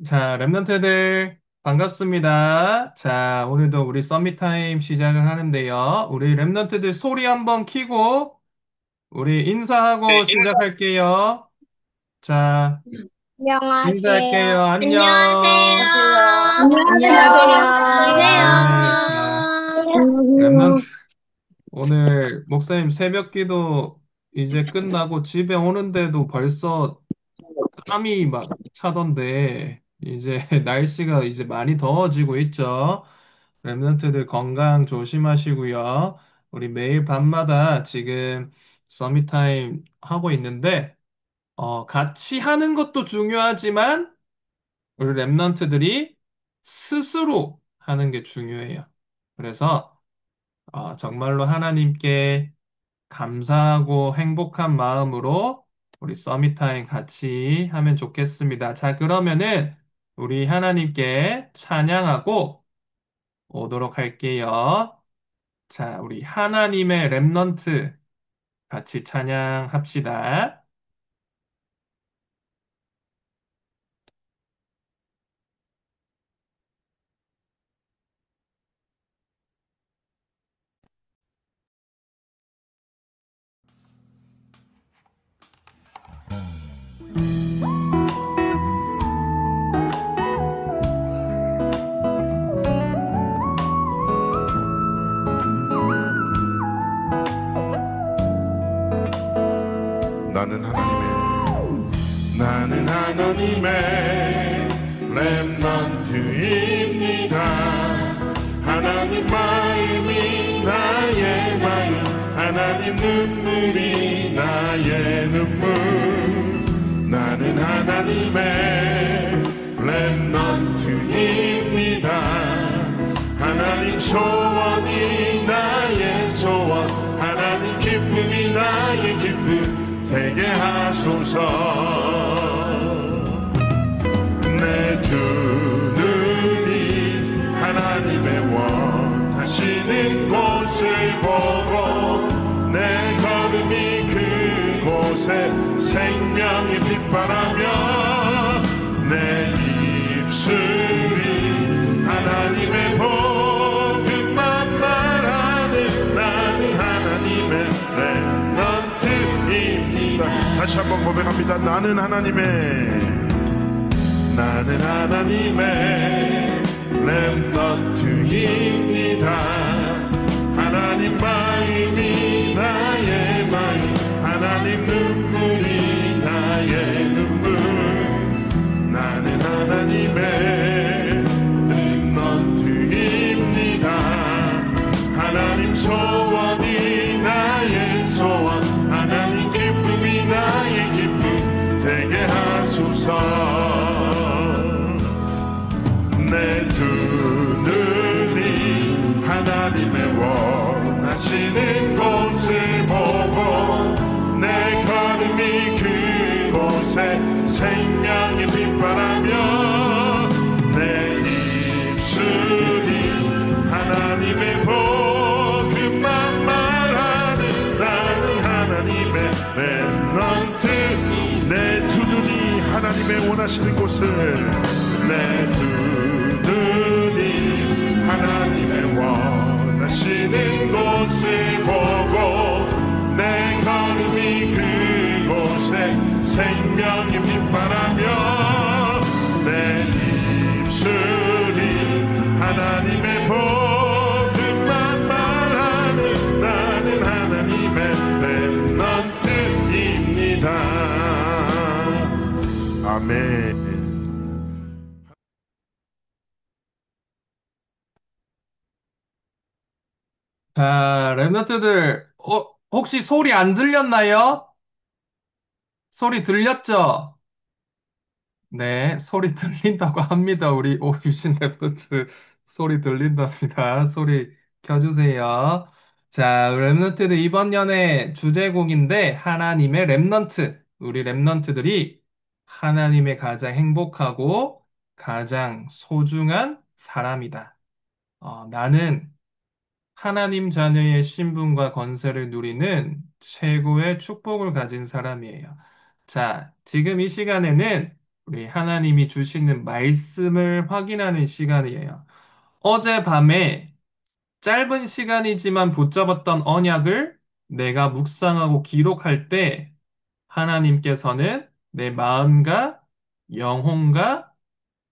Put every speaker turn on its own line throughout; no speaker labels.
자, 랩런트들 반갑습니다. 자, 오늘도 우리 서밋 타임 시작을 하는데요. 우리 랩런트들 소리 한번 키고 우리 인사하고 시작할게요. 자, 인사할게요.
안녕하세요.
안녕.
안녕하세요.
안녕하세요.
네, 자, 랩런트
안녕하세요.
오늘 목사님 새벽 기도 이제 끝나고 집에 오는데도 벌써 땀이 막 차던데 이제 날씨가 이제 많이 더워지고 있죠. 랩런트들 건강 조심하시고요. 우리 매일 밤마다 지금 서밋타임 하고 있는데 같이 하는 것도 중요하지만 우리 랩런트들이 스스로 하는 게 중요해요. 그래서 정말로 하나님께 감사하고 행복한 마음으로 우리 서밋타임 같이 하면 좋겠습니다. 자, 그러면은 우리 하나님께 찬양하고 오도록 할게요. 자, 우리 하나님의 랩넌트 같이 찬양합시다.
나는 하나님의 렘넌트입니다. 하나님 마음이 나의 마음, 하나님 눈물이 나의 눈물. 나는 하나님의 렘넌트입니다. 하나님 소원이 나의 소원, 하나님 기쁨이 나의 기쁨 되게 하소서. 내 두 눈이 하나님의 원하시는 곳을 보고 내 걸음이 그곳에 생명의 빛바라며 내 입술이 하나님의 복음만 말하는 나는 하나님의 렘넌트입니다. 다시 한번 고백합니다. 나는 하나님의 렘넌트입니다. 하나님 마음이 나의 마음, 하나님 눈물이 나의 눈물. 나는 하나님의 렘넌트입니다. 하나님 소원이 나의 소원, 하나님 기쁨이 나의 기쁨 되게 하소서. 내 두 눈이 하나님의 원하시는 곳을 보고 내 걸음이 그곳에 생명의 빛바라며 내 입술이 하나님의 복음만 말하는 나는 하나님의 렘넌트. 내 두 눈이 하나님의 원하시는 곳을 내 두 눈이 하나님의 원하시는 곳을 보고 내 걸음이 그곳에 생명의 빛바라며 내 입술이 하나님의 복음만 말하는 나는 하나님의 렘넌트입니다. 아멘.
자, 랩런트들 혹시 소리 안 들렸나요? 소리 들렸죠? 네, 소리 들린다고 합니다. 우리 오유진 랩런트 소리 들린답니다. 소리 켜주세요. 자, 랩런트들 이번 연의 주제곡인데 하나님의 랩런트. 우리 랩런트들이 하나님의 가장 행복하고 가장 소중한 사람이다. 나는 하나님 자녀의 신분과 권세를 누리는 최고의 축복을 가진 사람이에요. 자, 지금 이 시간에는 우리 하나님이 주시는 말씀을 확인하는 시간이에요. 어젯밤에 짧은 시간이지만 붙잡았던 언약을 내가 묵상하고 기록할 때 하나님께서는 내 마음과 영혼과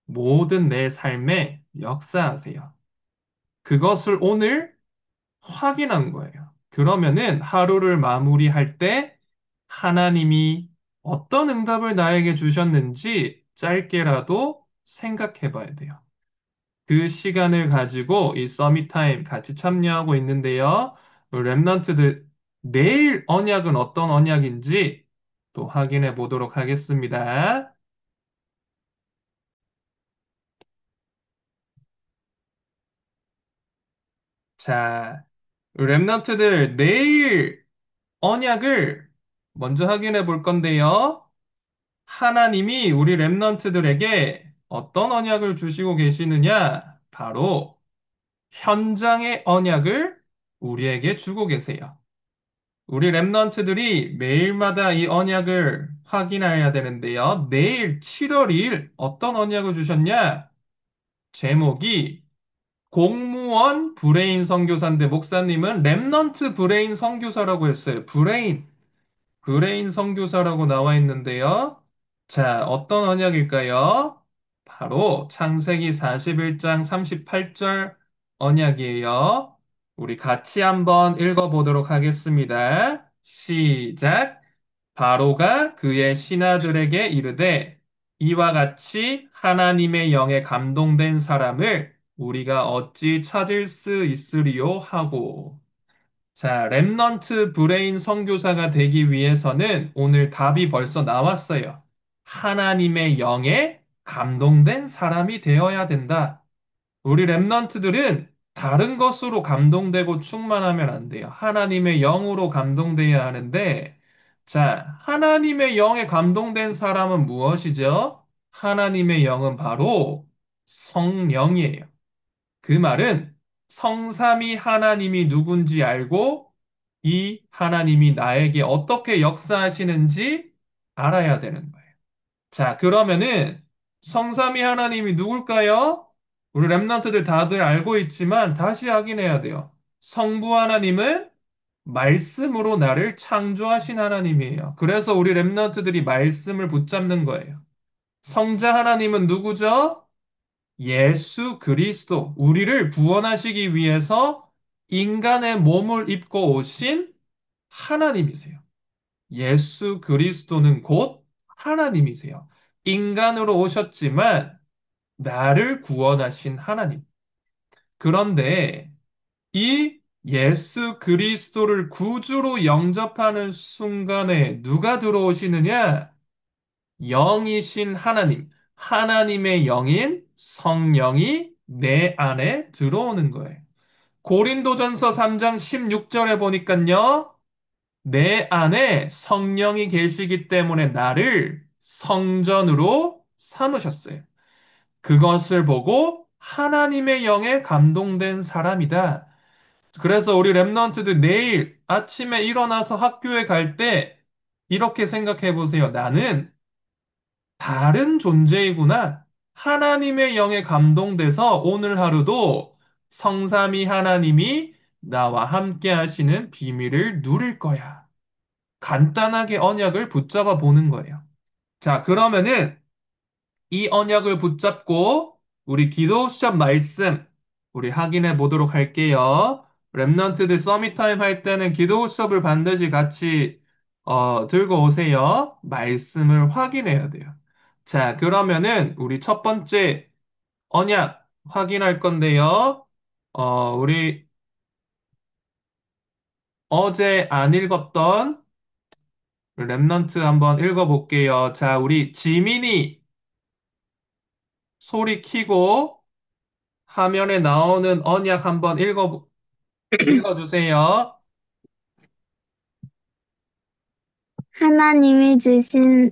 모든 내 삶에 역사하세요. 그것을 오늘 확인한 거예요. 그러면은 하루를 마무리할 때 하나님이 어떤 응답을 나에게 주셨는지 짧게라도 생각해 봐야 돼요. 그 시간을 가지고 이 서밋 타임 같이 참여하고 있는데요. 랩런트들 내일 언약은 어떤 언약인지 또 확인해 보도록 하겠습니다. 자, 랩런트들 내일 언약을 먼저 확인해 볼 건데요. 하나님이 우리 랩런트들에게 어떤 언약을 주시고 계시느냐? 바로 현장의 언약을 우리에게 주고 계세요. 우리 랩런트들이 매일마다 이 언약을 확인해야 되는데요. 내일 7월 2일 어떤 언약을 주셨냐? 제목이 공무원 브레인 선교사인데 목사님은 랩넌트 브레인 선교사라고 했어요. 브레인 선교사라고 나와 있는데요. 자, 어떤 언약일까요? 바로 창세기 41장 38절 언약이에요. 우리 같이 한번 읽어보도록 하겠습니다. 시작. 바로가 그의 신하들에게 이르되 이와 같이 하나님의 영에 감동된 사람을 우리가 어찌 찾을 수 있으리요 하고 자, 랩넌트 브레인 선교사가 되기 위해서는 오늘 답이 벌써 나왔어요. 하나님의 영에 감동된 사람이 되어야 된다. 우리 랩넌트들은 다른 것으로 감동되고 충만하면 안 돼요. 하나님의 영으로 감동돼야 하는데, 자, 하나님의 영에 감동된 사람은 무엇이죠? 하나님의 영은 바로 성령이에요. 그 말은 성삼위 하나님이 누군지 알고 이 하나님이 나에게 어떻게 역사하시는지 알아야 되는 거예요. 자, 그러면은 성삼위 하나님이 누굴까요? 우리 랩런트들 다들 알고 있지만 다시 확인해야 돼요. 성부 하나님은 말씀으로 나를 창조하신 하나님이에요. 그래서 우리 랩런트들이 말씀을 붙잡는 거예요. 성자 하나님은 누구죠? 예수 그리스도, 우리를 구원하시기 위해서 인간의 몸을 입고 오신 하나님이세요. 예수 그리스도는 곧 하나님이세요. 인간으로 오셨지만 나를 구원하신 하나님. 그런데 이 예수 그리스도를 구주로 영접하는 순간에 누가 들어오시느냐? 영이신 하나님, 하나님의 영인 성령이 내 안에 들어오는 거예요. 고린도전서 3장 16절에 보니까요, 내 안에 성령이 계시기 때문에 나를 성전으로 삼으셨어요. 그것을 보고 하나님의 영에 감동된 사람이다. 그래서 우리 랩런트들 내일 아침에 일어나서 학교에 갈 때 이렇게 생각해 보세요. 나는 다른 존재이구나. 하나님의 영에 감동돼서 오늘 하루도 성삼위 하나님이 나와 함께 하시는 비밀을 누릴 거야. 간단하게 언약을 붙잡아 보는 거예요. 자, 그러면은 이 언약을 붙잡고 우리 기도 시점 말씀 우리 확인해 보도록 할게요. 랩넌트들 서밋 타임 할 때는 기도 수업을 반드시 같이 들고 오세요. 말씀을 확인해야 돼요. 자, 그러면은 우리 첫 번째 언약 확인할 건데요. 우리 어제 안 읽었던 랩넌트 한번 읽어볼게요. 자, 우리 지민이 소리 키고 화면에 나오는 언약 한번 읽어주세요.
하나님이 주신,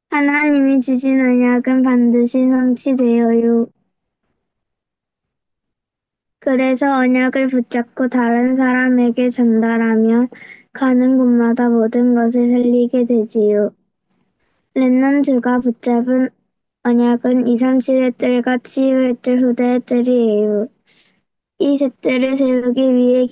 하나님이 주신 언약은 반드시 성취되어요. 그래서 언약을 붙잡고 다른 사람에게 전달하면 가는 곳마다 모든 것을 살리게 되지요. 렘넌트가 붙잡은 언약은 237의 뜰과 치유의 뜰, 후대의 뜰이에요. 이 세 뜰을 세우기 위해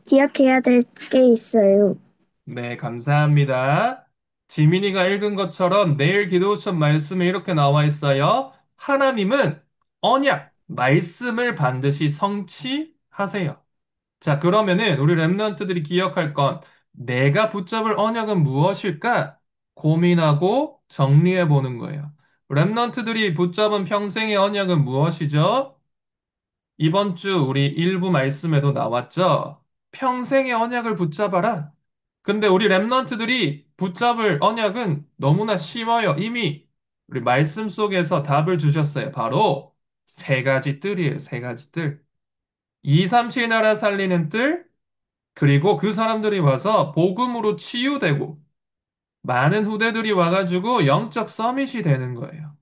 기억해야 될 게 있어요.
네, 감사합니다. 지민이가 읽은 것처럼 내일 기도처럼 말씀에 이렇게 나와 있어요. 하나님은 언약, 말씀을 반드시 성취하세요. 자, 그러면은 우리 랩런트들이 기억할 건 내가 붙잡을 언약은 무엇일까? 고민하고 정리해 보는 거예요. 랩런트들이 붙잡은 평생의 언약은 무엇이죠? 이번 주 우리 일부 말씀에도 나왔죠? 평생의 언약을 붙잡아라. 근데 우리 랩런트들이 붙잡을 언약은 너무나 쉬워요. 이미 우리 말씀 속에서 답을 주셨어요. 바로 세 가지 뜰이에요. 세 가지 뜰. 237 나라 살리는 뜰, 그리고 그 사람들이 와서 복음으로 치유되고 많은 후대들이 와가지고 영적 서밋이 되는 거예요.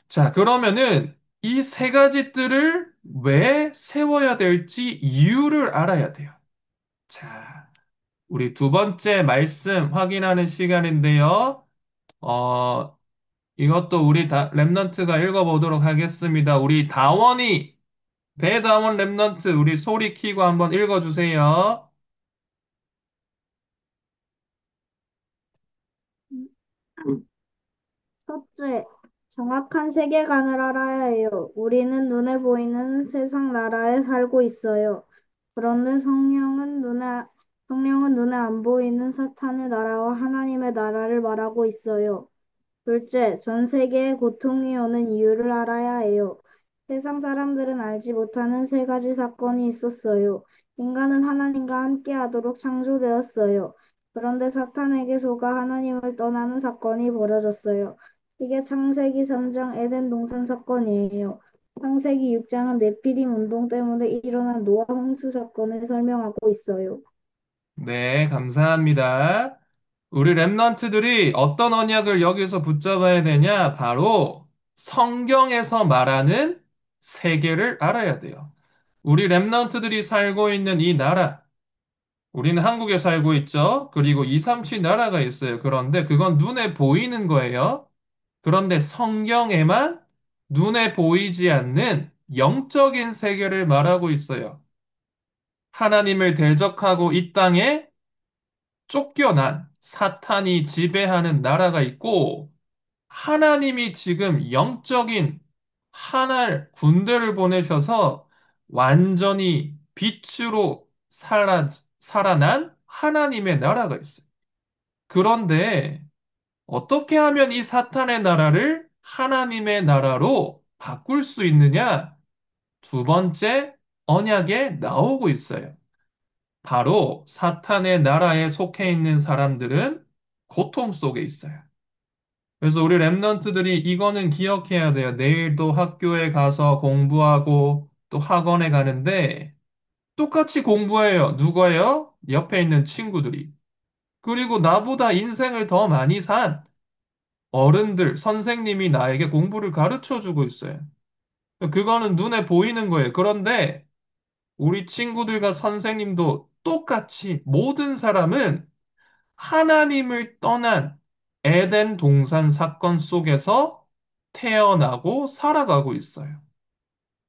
자, 그러면은 이 세 가지 뜰을 왜 세워야 될지 이유를 알아야 돼요. 자, 우리 두 번째 말씀 확인하는 시간인데요. 어, 이것도 우리 랩넌트가 읽어보도록 하겠습니다. 우리 다원이, 배다원 랩넌트, 우리 소리 키고 한번 읽어주세요.
첫째, 정확한 세계관을 알아야 해요. 우리는 눈에 보이는 세상 나라에 살고 있어요. 그런데 성령은 눈에 안 보이는 사탄의 나라와 하나님의 나라를 말하고 있어요. 둘째, 전 세계에 고통이 오는 이유를 알아야 해요. 세상 사람들은 알지 못하는 세 가지 사건이 있었어요. 인간은 하나님과 함께하도록 창조되었어요. 그런데 사탄에게 속아 하나님을 떠나는 사건이 벌어졌어요. 이게 창세기 3장 에덴 동산 사건이에요. 창세기 6장은 네피림 운동 때문에 일어난 노아 홍수 사건을 설명하고 있어요.
네, 감사합니다. 우리 랩런트들이 어떤 언약을 여기서 붙잡아야 되냐? 바로 성경에서 말하는 세계를 알아야 돼요. 우리 랩런트들이 살고 있는 이 나라, 우리는 한국에 살고 있죠. 그리고 237 나라가 있어요. 그런데 그건 눈에 보이는 거예요. 그런데 성경에만 눈에 보이지 않는 영적인 세계를 말하고 있어요. 하나님을 대적하고 이 땅에 쫓겨난 사탄이 지배하는 나라가 있고, 하나님이 지금 영적인 하늘 군대를 보내셔서 완전히 빛으로 살아난 하나님의 나라가 있어요. 그런데 어떻게 하면 이 사탄의 나라를 하나님의 나라로 바꿀 수 있느냐? 두 번째 언약에 나오고 있어요. 바로 사탄의 나라에 속해 있는 사람들은 고통 속에 있어요. 그래서 우리 랩런트들이 이거는 기억해야 돼요. 내일도 학교에 가서 공부하고 또 학원에 가는데 똑같이 공부해요. 누가요? 옆에 있는 친구들이. 그리고 나보다 인생을 더 많이 산 어른들, 선생님이 나에게 공부를 가르쳐 주고 있어요. 그거는 눈에 보이는 거예요. 그런데 우리 친구들과 선생님도 똑같이 모든 사람은 하나님을 떠난 에덴 동산 사건 속에서 태어나고 살아가고 있어요.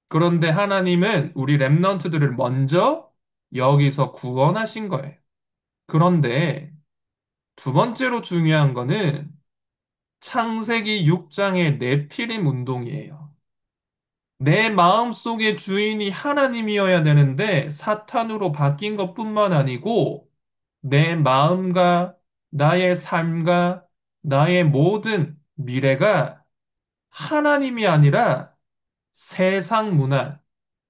그런데 하나님은 우리 랩런트들을 먼저 여기서 구원하신 거예요. 그런데 두 번째로 중요한 거는 창세기 6장의 네피림 운동이에요. 내 마음속의 주인이 하나님이어야 되는데 사탄으로 바뀐 것뿐만 아니고 내 마음과 나의 삶과 나의 모든 미래가 하나님이 아니라 세상 문화,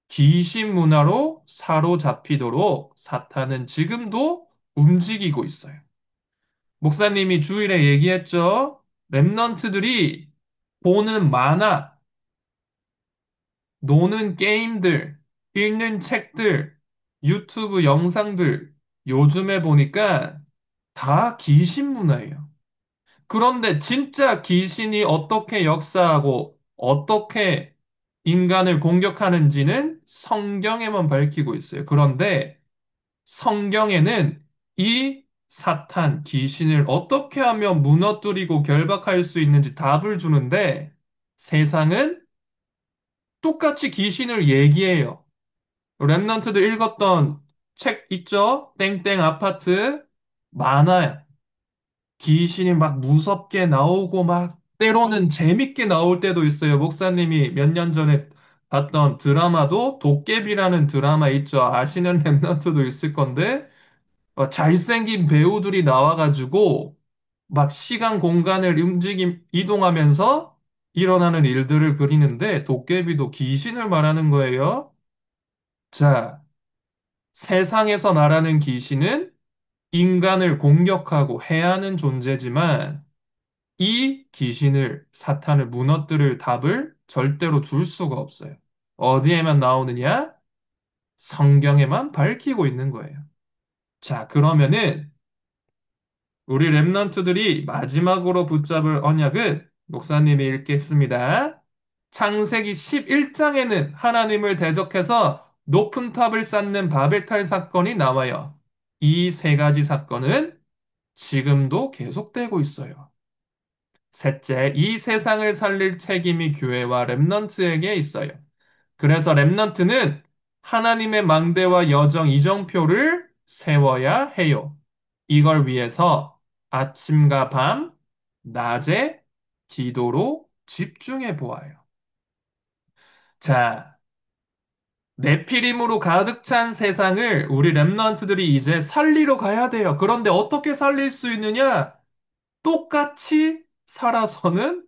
귀신 문화로 사로잡히도록 사탄은 지금도 움직이고 있어요. 목사님이 주일에 얘기했죠. 랩런트들이 보는 만화, 노는 게임들, 읽는 책들, 유튜브 영상들, 요즘에 보니까 다 귀신 문화예요. 그런데 진짜 귀신이 어떻게 역사하고 어떻게 인간을 공격하는지는 성경에만 밝히고 있어요. 그런데 성경에는 이 사탄, 귀신을 어떻게 하면 무너뜨리고 결박할 수 있는지 답을 주는데 세상은 똑같이 귀신을 얘기해요. 랩넌트들 읽었던 책 있죠? 땡땡 아파트 많아요. 귀신이 막 무섭게 나오고 막 때로는 재밌게 나올 때도 있어요. 목사님이 몇 년 전에 봤던 드라마도 도깨비라는 드라마 있죠. 아시는 랩런트도 있을 건데 잘생긴 배우들이 나와가지고 막 시간 공간을 이동하면서 일어나는 일들을 그리는데 도깨비도 귀신을 말하는 거예요. 자, 세상에서 말하는 귀신은 인간을 공격하고 해하는 존재지만 이 귀신을, 사탄을 무너뜨릴 답을 절대로 줄 수가 없어요. 어디에만 나오느냐? 성경에만 밝히고 있는 거예요. 자, 그러면은 우리 랩런트들이 마지막으로 붙잡을 언약은 목사님이 읽겠습니다. 창세기 11장에는 하나님을 대적해서 높은 탑을 쌓는 바벨탑 사건이 나와요. 이 세 가지 사건은 지금도 계속되고 있어요. 셋째, 이 세상을 살릴 책임이 교회와 랩넌트에게 있어요. 그래서 랩넌트는 하나님의 망대와 여정 이정표를 세워야 해요. 이걸 위해서 아침과 밤, 낮에 기도로 집중해 보아요. 자, 네피림으로 가득 찬 세상을 우리 랩넌트들이 이제 살리러 가야 돼요. 그런데 어떻게 살릴 수 있느냐? 똑같이 살아서는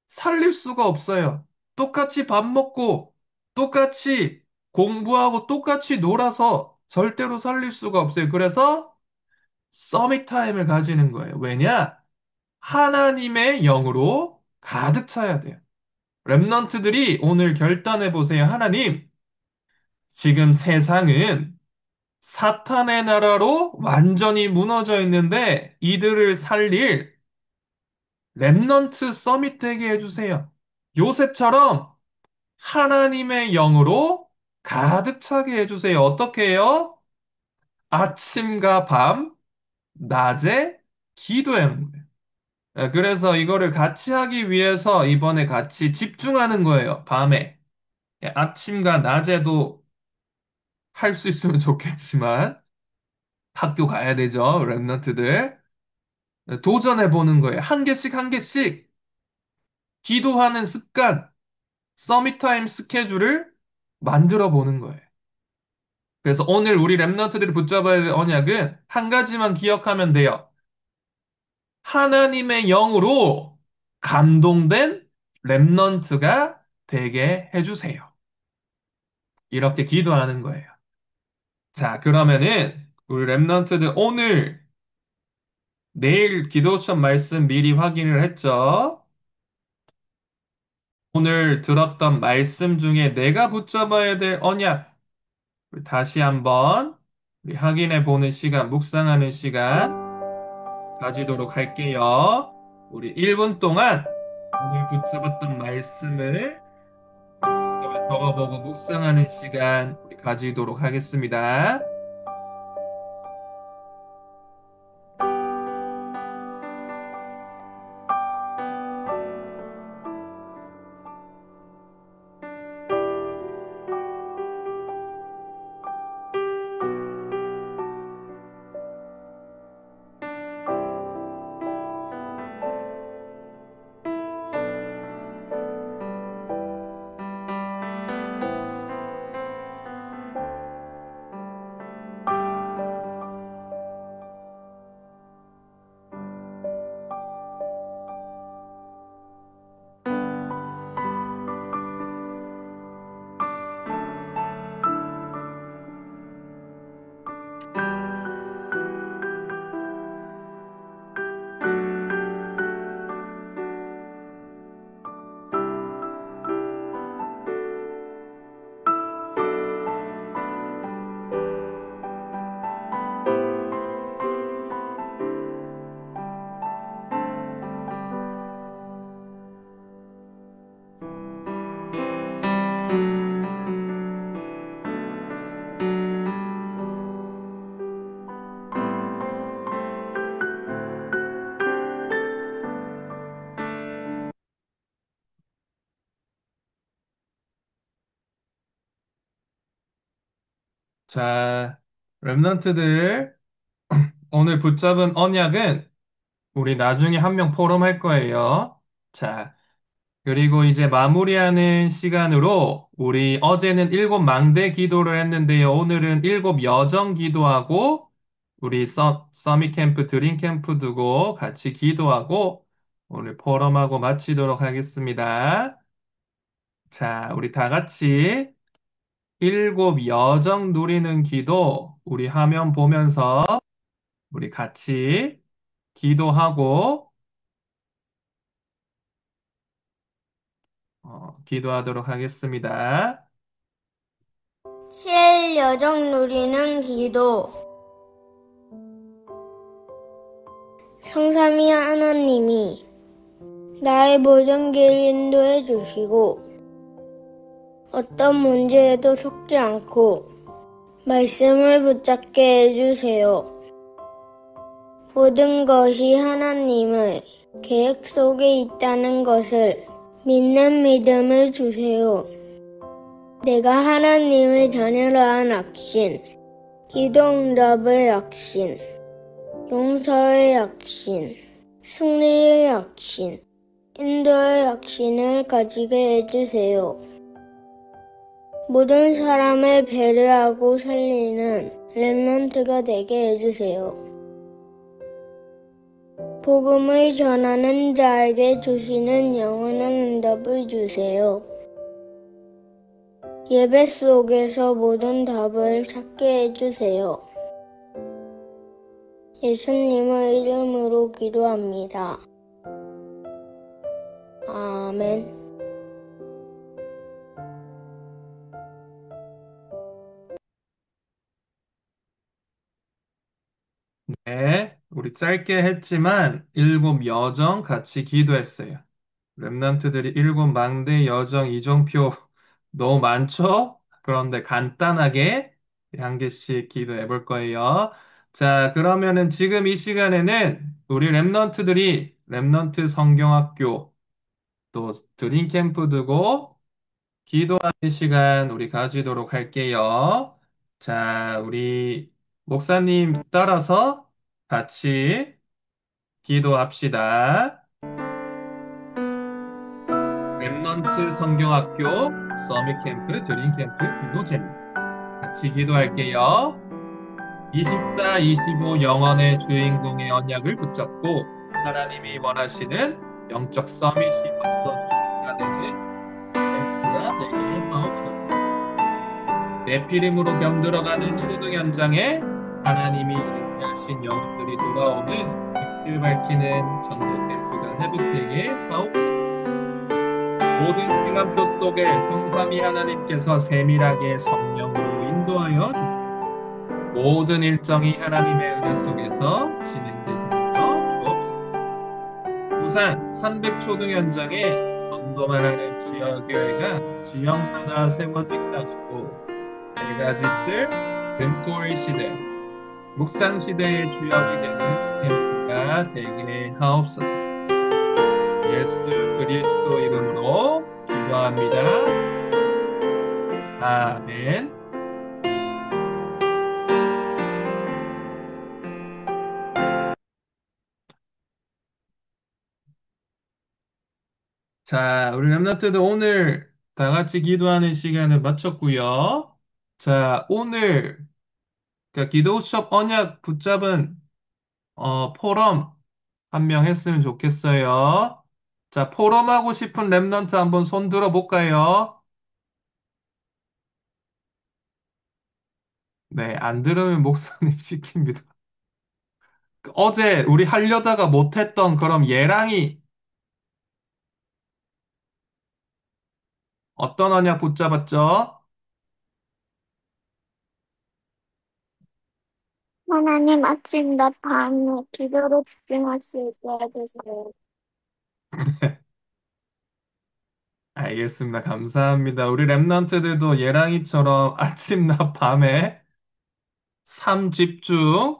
살릴 수가 없어요. 똑같이 밥 먹고, 똑같이 공부하고, 똑같이 놀아서 절대로 살릴 수가 없어요. 그래서 서밋 타임을 가지는 거예요. 왜냐? 하나님의 영으로 가득 차야 돼요. 랩넌트들이 오늘 결단해 보세요. 하나님, 지금 세상은 사탄의 나라로 완전히 무너져 있는데 이들을 살릴 랩넌트 서밋 되게 해주세요. 요셉처럼 하나님의 영으로 가득 차게 해주세요. 어떻게 해요? 아침과 밤, 낮에 기도하는 거예요. 그래서 이거를 같이 하기 위해서 이번에 같이 집중하는 거예요. 밤에. 아침과 낮에도 할 수 있으면 좋겠지만 학교 가야 되죠. 랩런트들. 도전해 보는 거예요. 한 개씩 한 개씩 기도하는 습관, 서밋타임 스케줄을 만들어 보는 거예요. 그래서 오늘 우리 랩런트들이 붙잡아야 될 언약은 한 가지만 기억하면 돼요. 하나님의 영으로 감동된 랩런트가 되게 해주세요. 이렇게 기도하는 거예요. 자, 그러면은 우리 랩런트들 오늘 내일 기도천 말씀 미리 확인을 했죠? 오늘 들었던 말씀 중에 내가 붙잡아야 될 언약 우리 다시 한번 우리 확인해 보는 시간, 묵상하는 시간 가지도록 할게요. 우리 1분 동안 오늘 붙잡았던 말씀을 적어보고 묵상하는 시간 우리 가지도록 하겠습니다. 자, 랩런트들, 오늘 붙잡은 언약은 우리 나중에 한 명 포럼할 거예요. 자, 그리고 이제 마무리하는 시간으로 우리 어제는 일곱 망대 기도를 했는데요. 오늘은 일곱 여정 기도하고 우리 서밋 캠프, 드림 캠프 두고 같이 기도하고 오늘 포럼하고 마치도록 하겠습니다. 자, 우리 다 같이 일곱 여정 누리는 기도 우리 화면 보면서 우리 같이 기도하고 기도하도록 하겠습니다.
7. 여정 누리는 기도. 성삼위 하나님이 나의 모든 길 인도해 주시고 어떤 문제에도 속지 않고 말씀을 붙잡게 해주세요. 모든 것이 하나님의 계획 속에 있다는 것을 믿는 믿음을 주세요. 내가 하나님의 자녀라는 확신, 기도 응답의 확신, 용서의 확신, 승리의 확신, 인도의 확신을 가지게 해주세요. 모든 사람을 배려하고 살리는 렘넌트가 되게 해주세요. 복음을 전하는 자에게 주시는 영원한 응답을 주세요. 예배 속에서 모든 답을 찾게 해주세요. 예수님의 이름으로 기도합니다. 아멘.
네, 우리 짧게 했지만 일곱 여정 같이 기도했어요. 랩런트들이 일곱 망대 여정 이정표 너무 많죠? 그런데 간단하게 한 개씩 기도해 볼 거예요. 자, 그러면은 지금 이 시간에는 우리 랩런트들이 랩런트 성경학교 또 드림 캠프 두고 기도하는 시간 우리 가지도록 할게요. 자, 우리 목사님 따라서 같이 기도합시다. 랩넌트 성경학교 서밋 캠프, 드림 캠프 기도 제목 같이 기도할게요. 24, 25 영원의 주인공의 언약을 붙잡고 하나님이 원하시는 영적 서밋이 어떤 준비가 되는 캠프가 되게 하옵소서. 내피림으로 병들어가는 초등 현장에 하나님이 인도하신 영혼들이 돌아오는 빛을 밝히는 전도 캠프가 회복되게 하옵소서. 모든 시간표 속에 성삼위 하나님께서 세밀하게 성령으로 인도하여 주시고 모든 일정이 하나님의 은혜 속에서 진행되게 하여 주옵소서. 부산 300초등 현장에 전도만 하는 지역교회가 지역 하나 세워지게 하시고 네 가지 뜰 금토일 시대, 묵상 시대의 주역이 되는 캠프가 되게 하옵소서. 예수 그리스도 이름으로 기도합니다. 아멘. 자, 우리 렘넌트들 오늘 다 같이 기도하는 시간을 마쳤고요. 자, 오늘 기도 수업 언약 붙잡은 포럼 한 명 했으면 좋겠어요. 자, 포럼하고 싶은 렘넌트 한번 손 들어볼까요? 네, 안 들으면 목사님 시킵니다. 어제 우리 하려다가 못했던 그럼 예랑이 어떤 언약 붙잡았죠?
하나님 아침과 밤에 기도로 집중할 수 있게 해주세요.
알겠습니다. 감사합니다. 우리 랩런트들도 예랑이처럼 아침낮 밤에 삶 집중